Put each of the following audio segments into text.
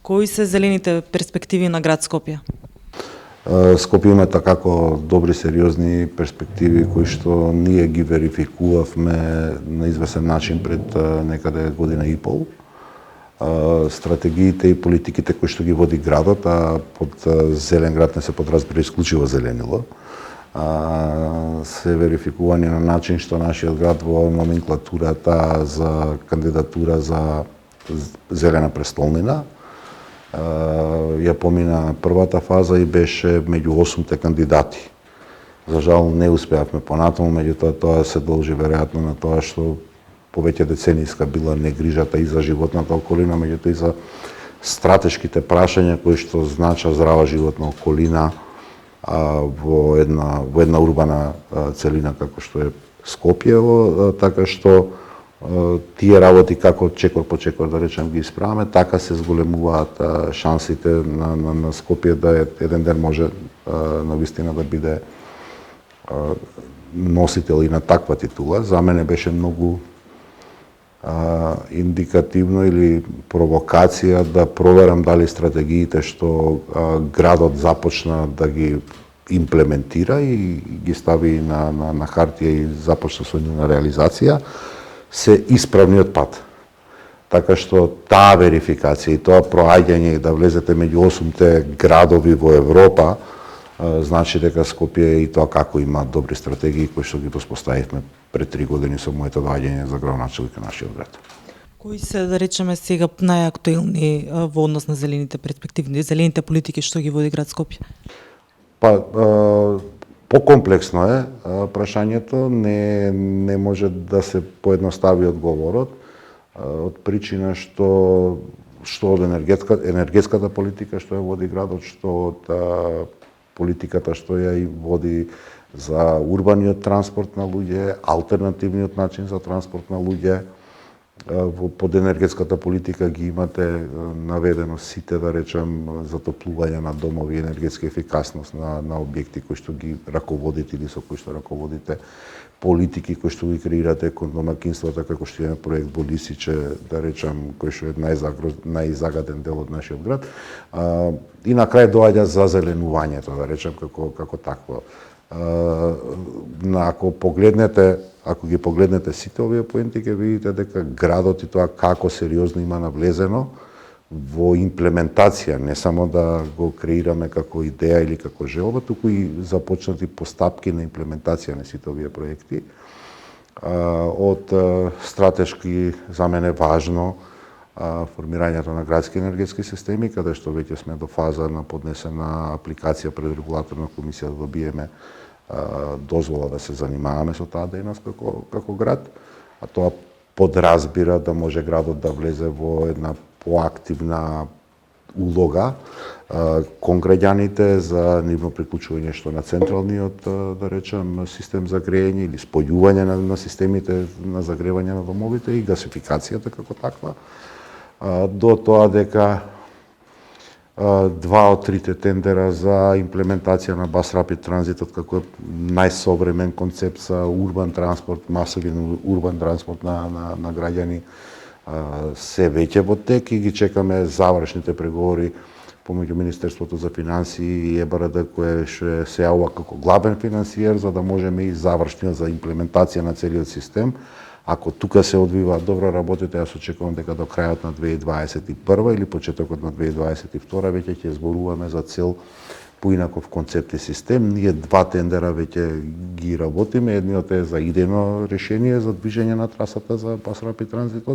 Кои се зелените перспективи на град Скопје? Скопје има како добри сериозни перспективи кои што ние ги верификувавме на известен начин пред некаде година и пол. Стратегиите и политиките кои што ги води градот, а под зелен град не се подразбира исклучиво зеленило, се верификувани на начин што нашиот град во номенклатурата за кандидатура за зелена престолнина ја помина првата фаза и беше меѓу 8 кандидати. За жал не успеавме понатаму, меѓутоа тоа се должи веројатно на тоа што повеќе деценијска била негрижата и за животната околина, меѓутоа и за стратешките прашања кои што знача здрава животна околина во една урбана целина како што е Скопјево, така што тие работи како чекор по чекор да речем ги исправаме, така се зголемуваат шансите на Скопје да еден ден може навистина да биде носител и на таква титула. За мене беше многу индикативно или провокација да проверам дали стратегиите што градот започна да ги имплементира и ги стави на хартија и започна со нивна реализација, се исправниот пат. Така што таа верификација и тоа проаѓање и да влезете меѓу 8 градови во Европа, значи дека Скопје и тоа како има добри стратегии кои што ги воспоставивме пред 3 години со моето доаѓање за градоначелник на нашиот град. Кои се, да речеме сега, најактуелни во однос на зелените перспективи, зелените политики што ги води град Скопје? Покомплексно е прашањето, не може да се поедностави одговорот од причина што од енергетската политика што ја води градот, што од политиката што ја и води за урбаниот транспорт на луѓе, алтернативниот начин за транспорт на луѓе. Под енергетската политика ги имате наведено сите, да речем, затоплување на домови, енергетска ефикасност на објекти кои што ги раководите или со кои што раководите, политики кои што ги креирате кон домакинствата, како што е проект во Лисиче, да речем, кој што е најзагаден дел од нашиот град. И на крај доаѓа зазеленувањето, да речем, како такво. Ако ги погледнете сите овие поенти, ќе видите дека градот и тоа како сериозно има навлезено во имплементација, не само да го креираме како идеја или како желба, туку и започнати постапки на имплементација на сите овие проекти. Од стратешки за мене важно формирањето на градски енергетски системи, каде што веќе сме до фаза на поднесена апликација пред регулаторна комисија да добиеме дозвола да се занимаваме со таа дејност како град, а тоа подразбира да може градот да влезе во една поактивна улога кон граѓаните за нивно приклучување што на централниот, да речем, систем за грејење или спојување на системите на загревање на домовите и гасификацијата како таква, до тоа дека 2 од 3 тендера за имплементација на Bus Rapid Transit како најсовремен концепт за урбан транспорт, масовен урбан транспорт на граѓани се веќе во тек и ги чекаме завршните преговори помеѓу Министерството за финансии и ЕБРД, кое што се јавува како главен финансиер, за да можеме и завршниот за имплементација на целиот систем. Ако тука се одвиваат добро работите, јас очекувам дека до крајот на 2021 или почетокот на 2022 веќе ќе зборуваме за цел поинаков концепт и систем. Ние 2 тендера веќе ги работиме. Едниот е за идејно решение за движење на трасата за Bus Rapid Transit,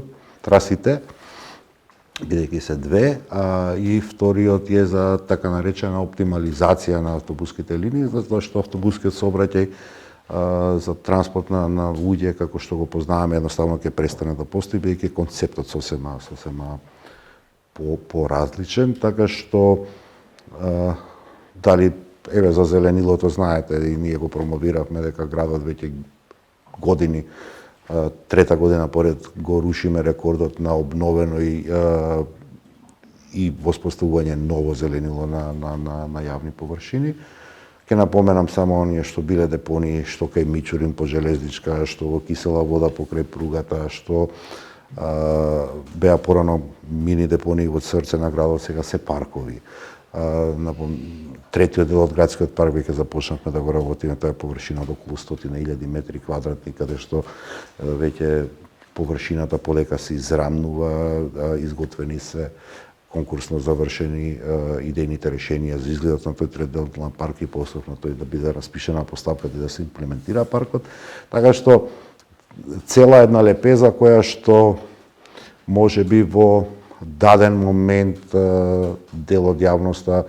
трасите, бидејќи се 2, и вториот е за така наречена оптимализација на автобуските линии, затоа што автобускиот сообраќај за транспорт на луѓе како што го познаваме едноставно ќе престане да постои, бидејќи концептот сосема поразличен, така што дали еве за зеленилото знаете и ние го промовиравме дека градот веќе години, 3-та година поред го рушиме рекордот на обновено и воспоставување ново зеленило на јавни површини. Ке напоменам само оние што биле депонии, што кај Мичурин по железничка, што во кисела вода покрај пругата, што Беа порано мини депонии во срце на градот, сега се паркови. Третиот дел од градскиот парк веќе започнавме да го работиме, тоа е површина од околу 100.000 метри квадратни, каде што веќе површината полека се израмнува, изготвени се конкурсно завршени идејните решенија за изгледот на тој трет дел на парк и посебно тој да биде распишена поставката и да се имплементира паркот. Така што цела една лепеза која што може би во даден момент дел од јавноста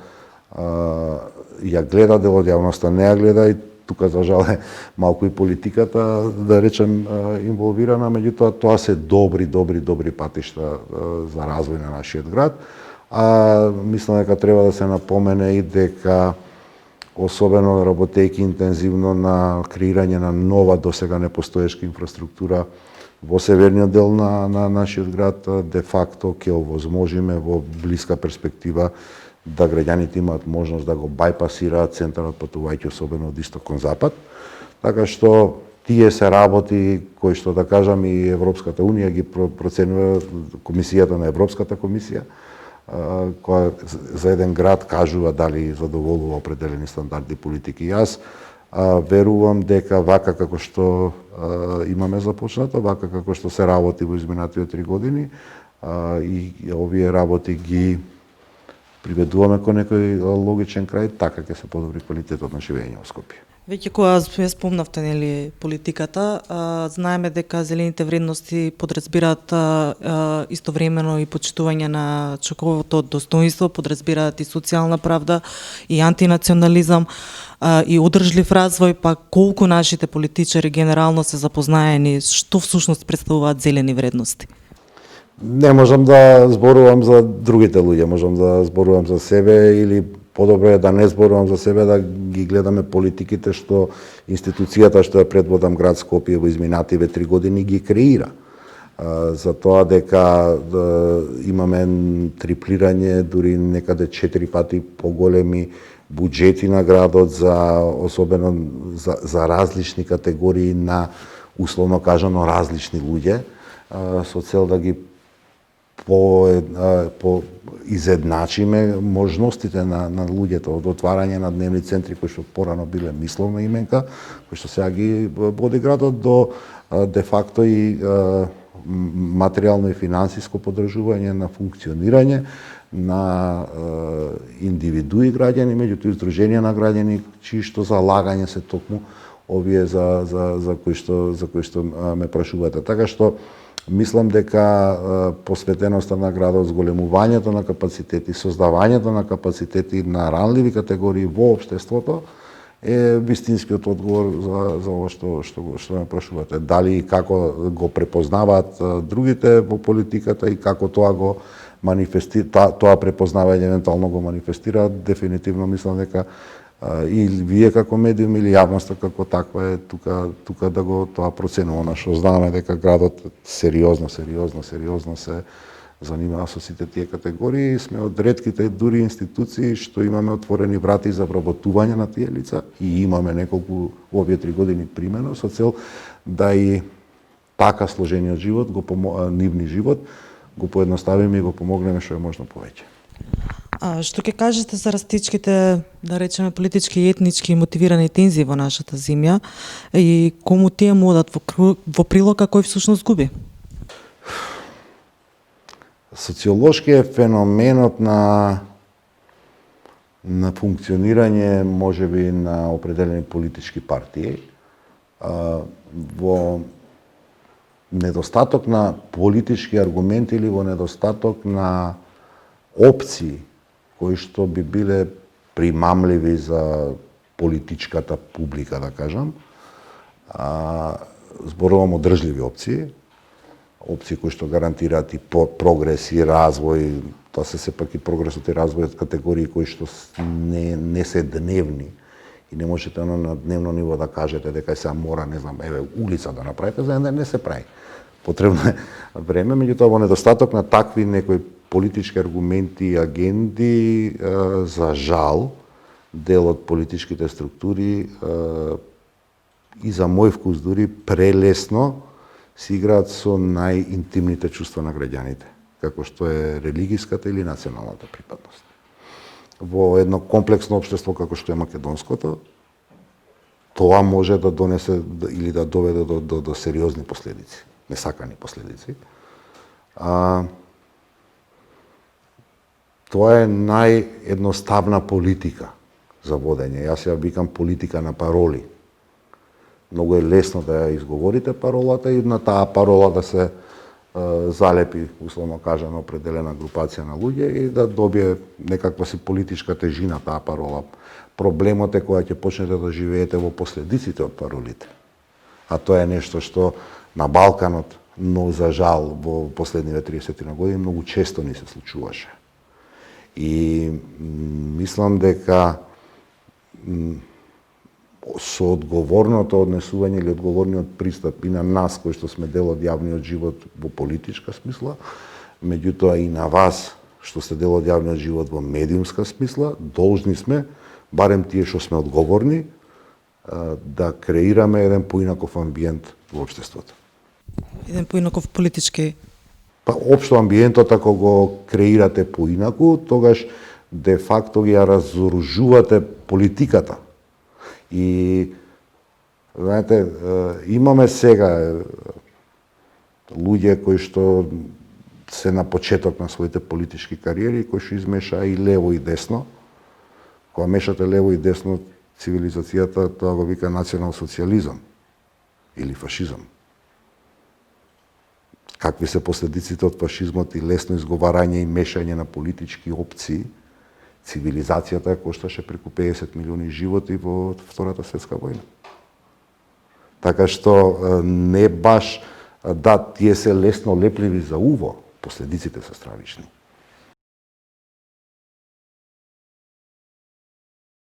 ја гледа, дел од јавноста не ја гледа, и тука за жал е малку и политиката, да речем, инволвирана, меѓутоа тоа се добри патишта за развој на нашиот град. Мислам дека треба да се напомене и дека особено работејќи интензивно на креирање на нова досега непостоешка инфраструктура во северниот дел на нашиот град, де факто ќе овозможиме во блиска перспектива да граѓаните имаат можност да го бајпасираат центарот патувајќи особено од исток кон запад. Така што тие се работи кои што, да кажам, и Европската унија ги проценува, комисијата на Европската комисија, која за еден град кажува дали задоволува определени стандарди политики. Јас верувам дека вака како што имаме започнато, вака како што се работи во изминатите 3 години, и овие работи ги приведуваме кон некој логичен крај, така ќе се подобри квалитетот на живење во Скопје. Веќе кога спомнавте, нели, политиката, знаеме дека зелените вредности подразбираат истовремено и почитување на човековото достоинство, подразбираат и социјална правда, и антинационализам, и одржлив развој, па колку нашите политичари генерално се запознаени што всушност представуваат зелени вредности? Не можам да зборувам за другите луѓе, можам да зборувам за себе, или подобро е да не зборувам за себе, да ги гледаме политиките што институцијата што ја предводам град Скопје во изминативе 3 години ги креира. За тоа дека имаме триплирање, дури некаде 4 пати поголеми буџети на градот за особено за различни категории на, условно кажано, различни луѓе, со цел да ги по изедначиме можностите на луѓето од отварање на дневни центри кои што порано биле мисловна именка, кои што сега ги води градот, до де факто и материјално и финансиско поддржување на функционирање на индивидуи граѓани, меѓутоа издруженија на граѓани чии што залагање се токму овие за кои што ме прашувате. Така што мислам дека посветеноста на градот, зголемувањето на капацитети, создавањето на капацитети на ранливи категории во општеството е вистинскиот одговор за ова што ме прашувате. Дали и како го препознаваат другите во политиката и како тоа го тоа препознавање евентуално го манифестираат, дефинитивно мислам дека и вие како медиум или јавноста како таква е тука да го тоа проценува. Она што знаеме дека градот сериозно се занимава со сите тие категории, сме од ретките дури институции што имаме отворени врати за вработување на тие лица и имаме неколку во овие 3 години примено со цел да и така сложениот живот, нивни живот, го поедноставиме и го помогнеме што е можно повеќе. Што ќе кажете за растичките, да речеме, политички и етнички мотивирани тензии во нашата земја и кому тие му одат во прилог, а кој всушност губи? Социолошки е феноменот на функционирање можеби на определени политички партии во недостаток на политички аргументи или во недостаток на опции кои што би биле примамливи за политичката публика, да кажам. Зборувам о држливи опции кои што гарантираат и прогрес и развој, тоа се сепак и прогресот и развојот категории кои што не се дневни и не можете на дневно ниво да кажете дека сега мора, не знам, улица да направите, за не се прави. Потребно е време, меѓутоа во недостаток на такви некои политички аргументи и агенди, за жал, дел од политичките структури и за мој вкус дури прелесно се играат со најинтимните чувства на граѓаните, како што е религиската или националната припадност. Во едно комплексно општество како што е македонското, тоа може да донесе или да доведе до сериозни последици, несакани последици. Тоа е наједноставна политика за водење. Јас ја викам политика на пароли. Многу е лесно да ја изговорите паролата и на таа парола да се залепи, условно кажано, определена групација на луѓе и да добие некаква си политичка тежина таа парола. Проблемот е кога ќе почнете да живеете во последиците од паролите. А тоа е нешто што на Балканот, но за жал во последниве 30 години многу често ни се случуваше. И мислам дека со одговорното однесување или одговорниот пристап и на нас кои што сме дел од јавниот живот во политичка смисла, меѓутоа и на вас што сте дел од јавниот живот во медиумска смисла, должни сме, барем тие што сме одговорни, да креираме еден поинаков амбиент во општеството. Еден поинаков политички. Па општо амбиентот ако го креирате поинаку, тогаш де факто ја разоружувате политиката. И знаете, имаме сега луѓе кои што се на почеток на своите политички кариери, кои што измешаа и лево и десно. Кога мешате лево и десно, цивилизацијата тоа го вика национал-социјализам или фашизам. Какви се последиците од фашизмот и лесно изговарање и мешање на политички опции, цивилизацијата ја кошташе преку 50 милиони животи во Втората светска војна. Така што не баш, да, тие се лесно лепливи за уво, последиците се стравични.